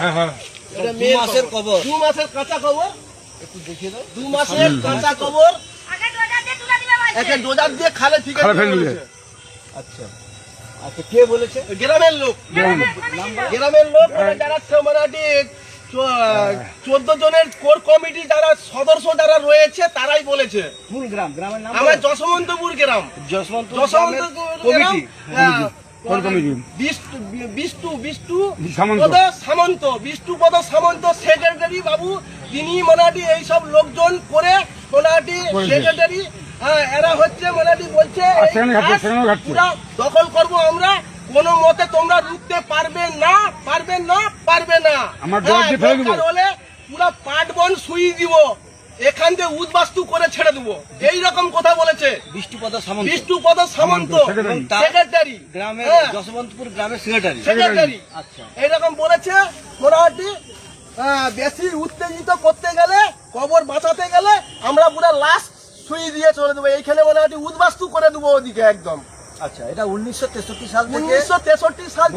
এটা 2 মাসের কবর, 2 মাসের কাঁচা কবর। একটু দেখিয়ে দাও, 2 মাসের কাঁচা কবর একে ডোজার দিয়ে খালে ঠিক আছে। আচ্ছা আচ্ছা, কে বলেছে? গ্রামের লোক, গ্রামের লোক যারা মোটামুটি 14 জনের কোর কমিটি যারা সদস্য যারা রয়েছে তারাই বলেছে। কোন গ্রাম? গ্রামের নাম আমার যশবন্তপুর গ্রাম। যশবন্তপুর কমিটি, বিষ্ণুপদ সামন্ত সেক্রেটারি বাবু, তিনি মোটামুটি এইসব লোকজন করে মোটামুটি সেক্রেটারি, এরা হচ্ছে মোটামুটি বলছে দখল করবো আমরা, কোন মতে তোমরা রুখতে পারবে না, পারবে না, পারবে না। হলে পুরো পাট বন শুই দিব, এখান থেকে উদ্বাস্তু করে ছেড়ে দেবো, এইরকম কথা বলেছে বিষ্ণুপদ সামন্ত সেক্রেটারি, গ্রামের যশবন্তপুর গ্রামের সেক্রেটারি। আচ্ছা, এইরকম বলেছে। মোটামুটি বেশি উত্তেজিত করতে গেলে, কবর বাঁচাতে গেলে আমরা পুরো লাশ শুই দিয়ে চলে দেবো, এইখানে মোটামুটি উদ্বাস্তু করে দেবো ওদিকে একদম। আচ্ছা, এটা 1963 সাল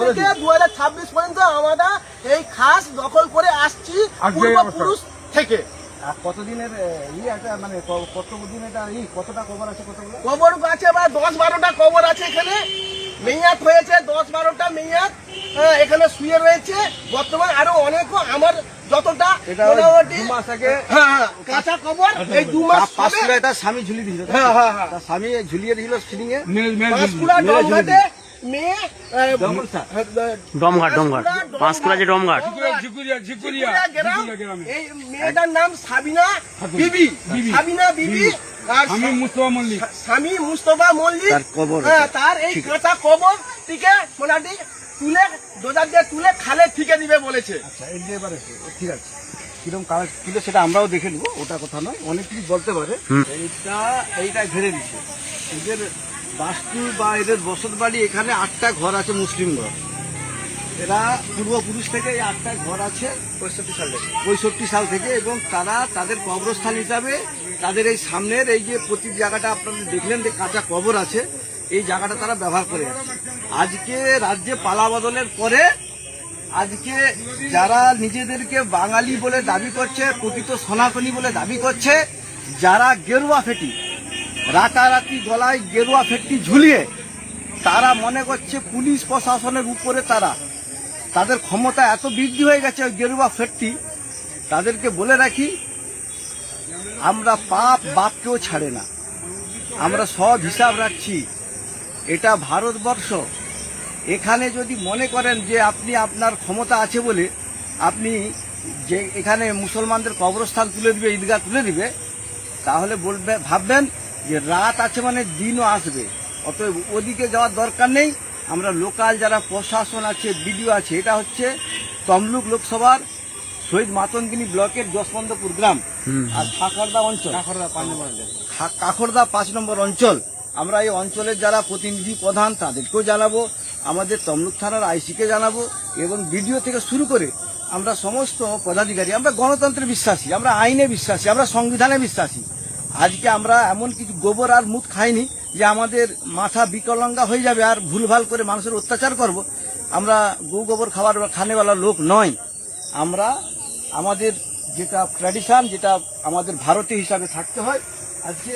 থেকে 2026 পর্যন্ত আমরা এই খাস দখল করে আসছি পূর্বপুরুষ থেকে। কতদিনের মানে কতদিন এটা কতটা কবর আছে? কবর আছে বা 10-12টা কবর আছে এখানে, মেয়াদ হয়েছে 10-12টা মেয়াদ এখানে শুয়ে রয়েছে বর্তমান। আরো অনেক আমার যতটা মোটামুটি কাঁচা কবর, এই 2 মাস তার স্বামী ঝুলিয়ে দিয়েছিল। তার স্বামী ঝুলিয়ে দিয়েছিল সিলিংয়ে মেয়েটার নাম সাবিনা বিবি, স্বামী মুস্তফা মল্লিক। তার এই কাঁচা কবর থেকে মোটামুটি তুলে ডোজার দিয়ে তুলে খালে ঠিকে দিবে বলেছে। আচ্ছা, এবারে ঠিক আছে, কিরকম কাজ ছিল সেটা আমরাও দেখে নেবো, ওটা কথা নয়, অনেক কিছু বলতে পারে। এইটা ঘেরে দিচ্ছে এদের বাস্তু বা এদের বসত বাড়ি। এখানে 8টা ঘর আছে, মুসলিম ঘর। এরা পূর্বপুরুষ থেকে এই 8টা ঘর আছে 65 সাল থেকে, এবং তারা তাদের কবরস্থান হিসাবে তাদের এই সামনের এই যে প্রতি জায়গাটা আপনারা দেখলেন যে কাঁচা কবর আছে, এই জায়গাটা তারা ব্যবহার করে আছে। আজকে রাজ্যে পালা বদলের পরে আজকে যারা নিজেদেরকে বাঙালি বলে দাবি করছে, প্রকৃত সনাতনী বলে দাবি করছে, যারা গেরুয়া ফেটি রাতারাতি গলায় গেরুয়া ফেটটি ঝুলিয়ে তারা মনে করছে পুলিশ প্রশাসনের উপরে তাদের ক্ষমতা এত বৃদ্ধি হয়ে গেছে। ওই গেরুয়া ফেটটি তাদেরকে বলে রাখি, আমরা বাপকেও ছাড়ে না, আমরা সব হিসাব রাখছি। এটা ভারতবর্ষ। এখানে যদি মনে করেন যে আপনি আপনার ক্ষমতা আছে বলে আপনি যে এখানে মুসলমানদের কবরস্থান তুলে দিবে, ঈদগাহ তুলে দিবে, তাহলে ভাববেন যে রাত আছে মানে দিনও আসবে। অতএব ওদিকে যাওয়ার দরকার নেই। আমরা লোকাল যারা প্রশাসন আছে, বিডিও আছে, এটা হচ্ছে তমলুক লোকসভার শহীদ মাতঙ্গিনী ব্লকের যশবন্তপুর গ্রাম আর কাকরদা অঞ্চল, কাকরদা 5 নম্বর অঞ্চল। আমরা এই অঞ্চলের যারা প্রতিনিধি প্রধান তাদেরকেও জানাবো, আমাদের তমলুক থানার আইসিকে জানাবো, এবং বিডিও থেকে শুরু করে আমরা সমস্ত পদাধিকারী। আমরা গণতন্ত্রে বিশ্বাসী, আমরা আইনে বিশ্বাসী, আমরা সংবিধানে বিশ্বাসী। আজকে আমরা এমন কিছু গোবর আর মুখ খাইনি যে আমাদের মাথা বিকলাঙ্গা হয়ে যাবে আর ভুলভাল করে মানুষের অত্যাচার করব। আমরা গো গোবর খানেওয়ালা লোক নয়। আমরা আমাদের যেটা ট্র্যাডিশন, যেটা আমাদের ভারতীয় হিসাবে থাকতে হয়, আজকে